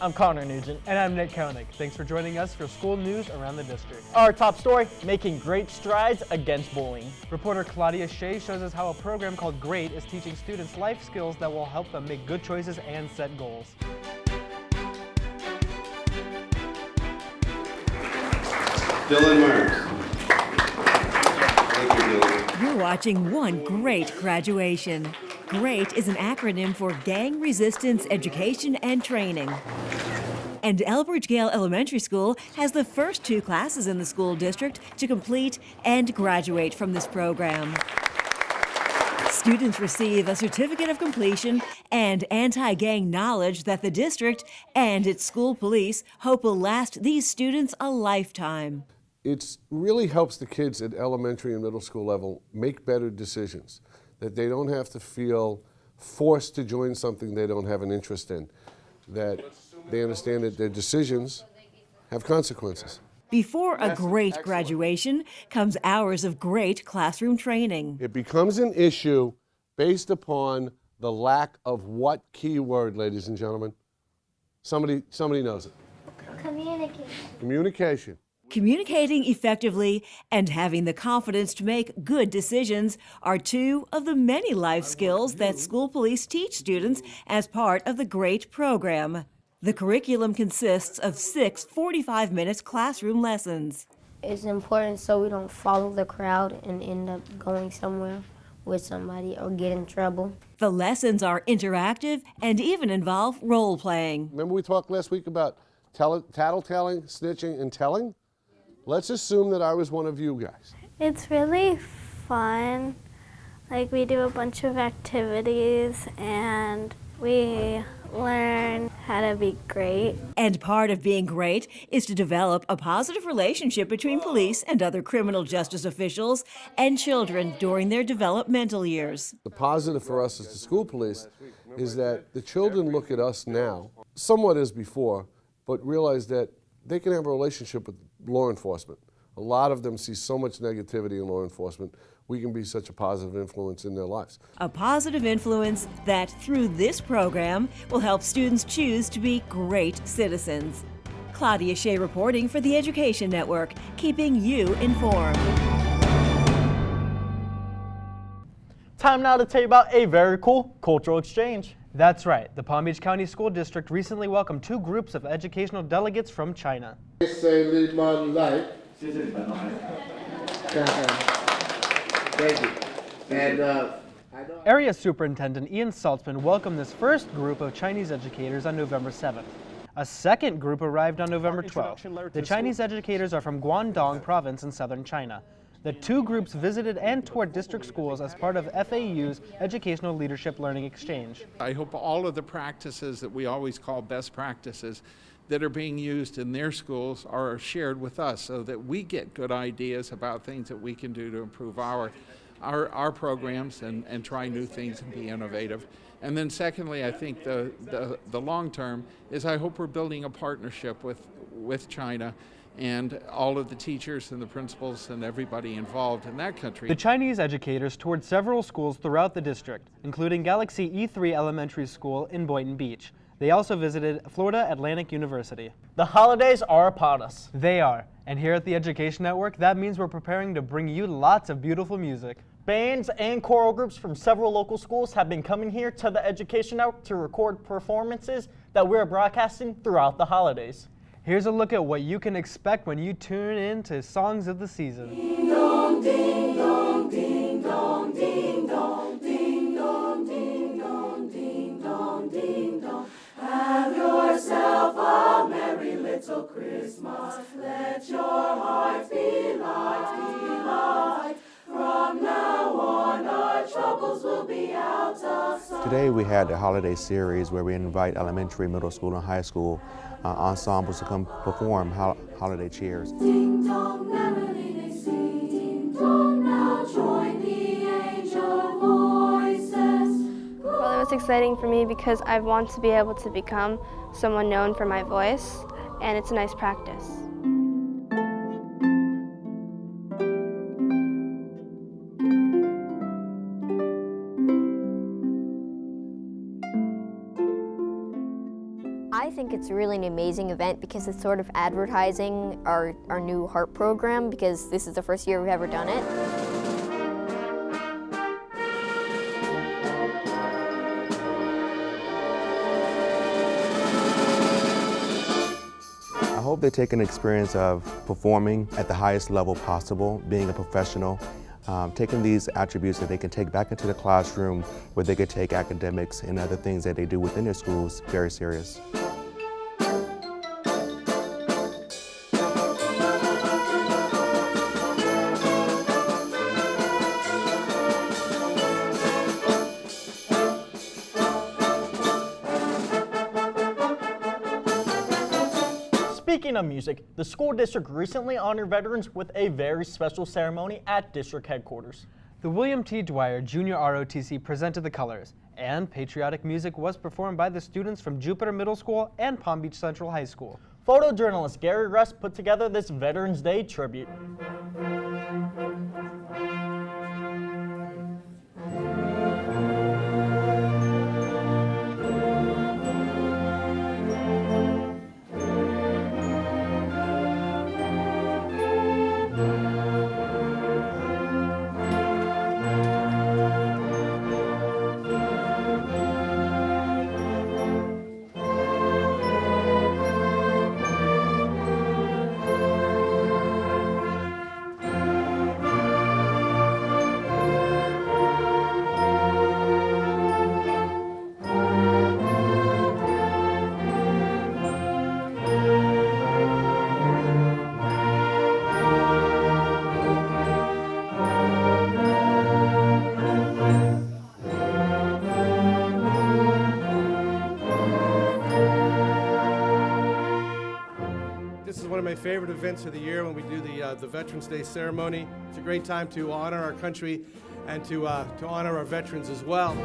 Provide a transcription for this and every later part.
I'm Connor Nugent. And I'm Nick Koenig. Thanks for joining us for school news around the district. Our top story, making great strides against bullying. Reporter Claudia Shea shows us how a program called G.R.E.A.T is teaching students life skills that will help them make good choices and set goals. Dylan Myers. Thank you, Dylan. You're watching one great graduation. G.R.E.A.T is an acronym for Gang Resistance Education and Training. And Elbridge Gale Elementary School has the first 2 classes in the school district to complete and graduate from this program. Students receive a certificate of completion and anti-gang knowledge that the district and its school police hope will last these students a lifetime. It really helps the kids at elementary and middle school level make better decisions, that they don't have to feel forced to join something they don't have an interest in, that they understand that their decisions have consequences. Before a great graduation comes hours of great classroom training. It becomes an issue based upon the lack of what key word, ladies and gentlemen? Somebody knows it. Communication. Communication. Communicating effectively and having the confidence to make good decisions are 2 of the many life skills that school police teach students as part of the G.R.E.A.T program. The curriculum consists of 6 45-minute classroom lessons. It's important so we don't follow the crowd and end up going somewhere with somebody or get in trouble. The lessons are interactive and even involve role-playing. Remember we talked last week about tattletelling, snitching, and telling? Let's assume that I was one of you guys. It's really fun. Like, we do a bunch of activities and we learn how to be great. And part of being great is to develop a positive relationship between police and other criminal justice officials and children during their developmental years. The positive for us as the school police is that the children look at us now, somewhat as before, but realize that they can have a relationship with law enforcement. A lot of them see so much negativity in law enforcement. We can be such a positive influence in their lives. A positive influence that, through this program, will help students choose to be great citizens. Claudia Shea reporting for the Education Network, keeping you informed. Time now to tell you about a very cool cultural exchange. That's right. The Palm Beach County School District recently welcomed 2 groups of educational delegates from China. Thank you. And Area Superintendent Ian Saltzman welcomed this first group of Chinese educators on November 7th. A second group arrived on November 12th. The Chinese educators are from Guangdong Province in southern China. The 2 groups visited and toured district schools as part of FAU's Educational Leadership Learning Exchange. I hope all of the practices that we always call best practices that are being used in their schools are shared with us so that we get good ideas about things that we can do to improve our programs and try new things and be innovative. And then secondly, I think the long term is I hope we're building a partnership with China and all of the teachers and the principals and everybody involved in that country. The Chinese educators toured several schools throughout the district, including Galaxy E3 Elementary School in Boynton Beach. They also visited Florida Atlantic University. The holidays are upon us. They are. And here at the Education Network, that means we're preparing to bring you lots of beautiful music. Bands and choral groups from several local schools have been coming here to the Education Network to record performances that we're broadcasting throughout the holidays. Here's a look at what you can expect when you tune in to Songs of the Season. Ding dong, ding dong, ding dong, ding dong, ding dong, ding dong, ding dong, ding dong. Have yourself a merry little Christmas. Let your heart be light, be light. From now on, our troubles will be out of sight. Today we had a holiday series where we invite elementary, middle school, and high school ensembles to come perform holiday cheers. Ding dong, merrily they sing. Ding dong, now join the angel voices. Well, it was exciting for me because I want to be able to become someone known for my voice, and it's a nice practice. think it's really an amazing event because it's sort of advertising our new HEART program, because this is the first year we've ever done it. I hope they take an experience of performing at the highest level possible, being a professional, taking these attributes that they can take back into the classroom where they could take academics and other things that they do within their schools very serious. Speaking of music, the school district recently honored veterans with a very special ceremony at district headquarters. The William T. Dwyer Junior ROTC presented the colors, and patriotic music was performed by the students from Jupiter Middle School and Palm Beach Central High School. Photojournalist G.R.E.A.T put together this Veterans Day tribute. This is one of my favorite events of the year when we do the Veterans Day ceremony. It's a great time to honor our country and to honor our veterans as well. We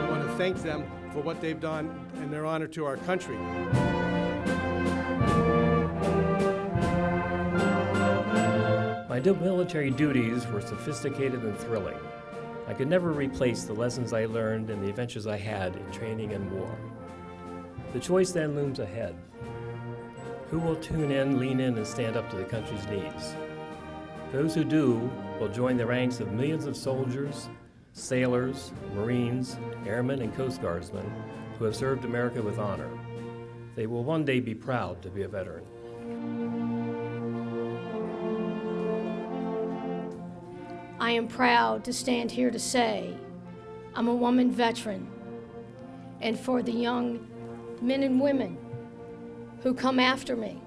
want to thank them for what they've done and their honor to our country. My military duties were sophisticated and thrilling. I could never replace the lessons I learned and the adventures I had in training and war. The choice then looms ahead. Who will tune in, lean in, and stand up to the country's needs? Those who do will join the ranks of millions of soldiers, sailors, Marines, airmen, and Coast Guardsmen who have served America with honor. They will one day be proud to be a veteran. I am proud to stand here to say I'm a woman veteran, and for the young men and women who come after me,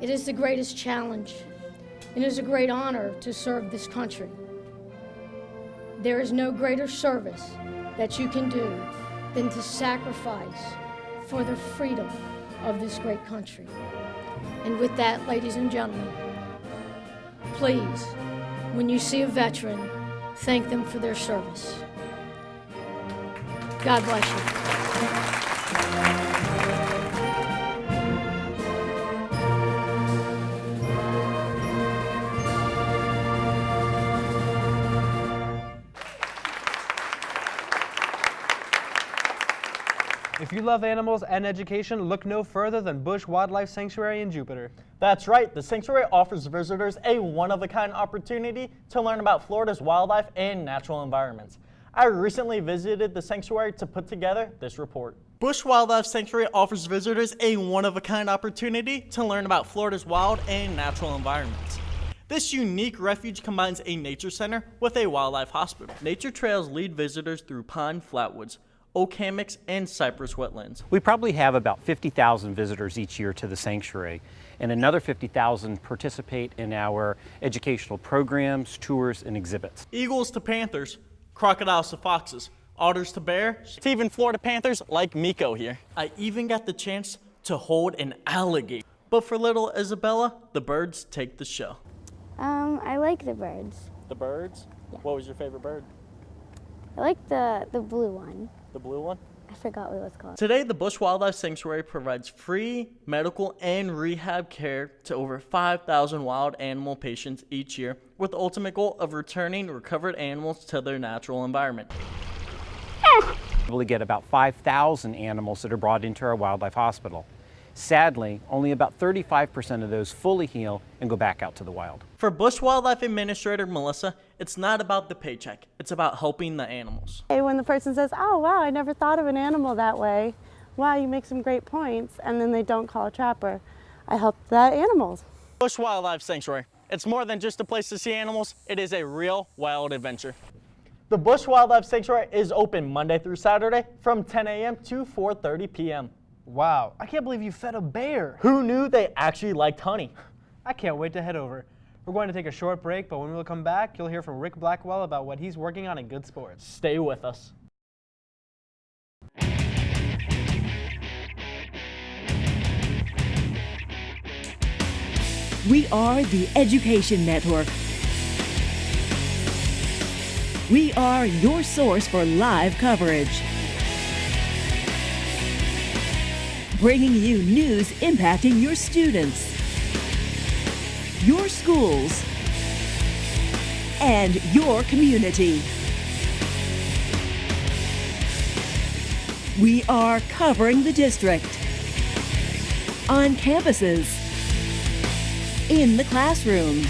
it is the greatest challenge and it is a great honor to serve this country. There is no greater service that you can do than to sacrifice for the freedom of this great country. And with that, ladies and gentlemen, please, when you see a veteran, thank them for their service. God bless you. If you love animals and education, look no further than Bush Wildlife Sanctuary in Jupiter. That's right, the sanctuary offers visitors a one-of-a-kind opportunity to learn about Florida's wildlife and natural environments. I recently visited the sanctuary to put together this report. Bush Wildlife Sanctuary offers visitors a one-of-a-kind opportunity to learn about Florida's wild and natural environments. This unique refuge combines a nature center with a wildlife hospital. Nature trails lead visitors through pine flatwoods, oak hammocks, and cypress wetlands. We probably have about 50,000 visitors each year to the sanctuary, and another 50,000 participate in our educational programs, tours, and exhibits. Eagles to panthers, crocodiles to foxes, otters to bears, to even Florida panthers like Miko here. I even got the chance to hold an alligator. But for little Isabella, the birds take the show. I like the birds. The birds? Yeah. What was your favorite bird? I like the blue one. The blue one? I forgot what it was called. Today, the Bush Wildlife Sanctuary provides free medical and rehab care to over 5,000 wild animal patients each year, with the ultimate goal of returning recovered animals to their natural environment. We get about 5,000 animals that are brought into our wildlife hospital. Sadly, only about 35% of those fully heal and go back out to the wild. For Bush Wildlife Administrator Melissa, it's not about the paycheck, it's about helping the animals. When the person says, oh wow, I never thought of an animal that way, wow, you make some great points, and then they don't call a trapper, I help the animals. Bush Wildlife Sanctuary, it's more than just a place to see animals, it is a real wild adventure. The Bush Wildlife Sanctuary is open Monday through Saturday from 10 a.m. to 4:30 p.m. Wow, I can't believe you fed a bear. Who knew they actually liked honey? I can't wait to head over. We're going to take a short break, but when we'll come back, you'll hear from Rick Blackwell about what he's working on in Good Sports. Stay with us. We are the Education Network. We are your source for live coverage. Bringing you news impacting your students, your schools, and your community. We are covering the district, on campuses, in the classroom,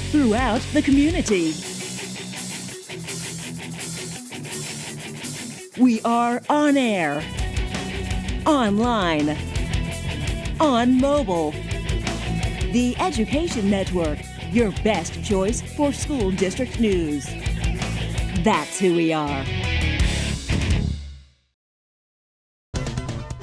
throughout the community. We are on air, online, on mobile. The Education Network, your best choice for school district news. That's who we are.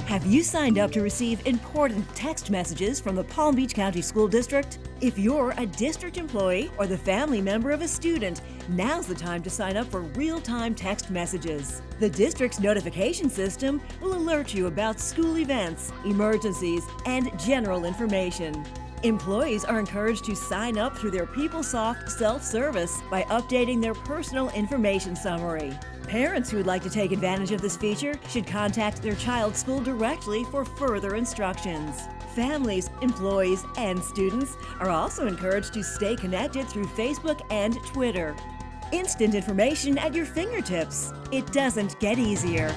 Have you signed up to receive important text messages from the Palm Beach County School District? If you're a district employee or the family member of a student, now's the time to sign up for real-time text messages. The district's notification system will alert you about school events, emergencies, and general information. Employees are encouraged to sign up through their PeopleSoft self-service by updating their personal information summary. Parents who would like to take advantage of this feature should contact their child's school directly for further instructions. Families, employees, and students are also encouraged to stay connected through Facebook and Twitter. Instant information at your fingertips. It doesn't get easier.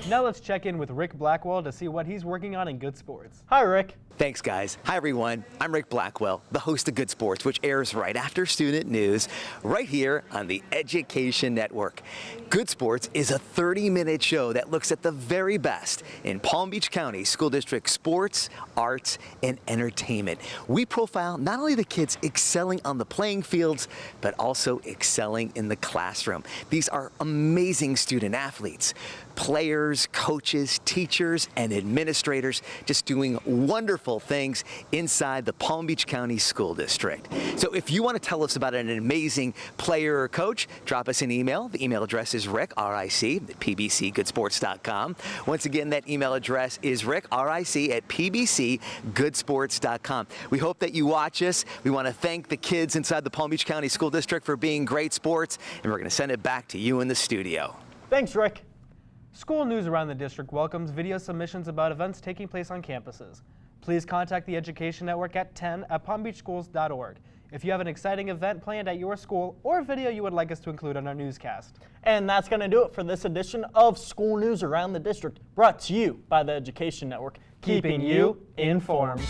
Now let's check in with Rick Blackwell to see what he's working on in Good Sports. Hi, Rick. Thanks, guys. Hi, everyone. I'm Rick Blackwell, the host of Good Sports, which airs right after student news, right here on the Education Network. Good Sports is a 30-minute show that looks at the very best in Palm Beach County School District sports, arts, and entertainment. We profile not only the kids excelling on the playing fields, but also excelling in the classroom. These are amazing student athletes, players, coaches, teachers, and administrators just doing wonderful things inside the Palm Beach County School District. So if you want to tell us about an amazing player or coach, drop us an email. The email address is rick, R-I-C, at pbcgoodsports.com. Once again, that email address is rick, R-I-C, at pbcgoodsports.com. We hope that you watch us. We want to thank the kids inside the Palm Beach County School District for being great sports, and we're going to send it back to you in the studio. Thanks, Rick. School News Around the District welcomes video submissions about events taking place on campuses. Please contact the Education Network at 10@palmbeachschools.org if you have an exciting event planned at your school or a video you would like us to include on our newscast. And that's going to do it for this edition of School News Around the District, brought to you by the Education Network, keeping you informed.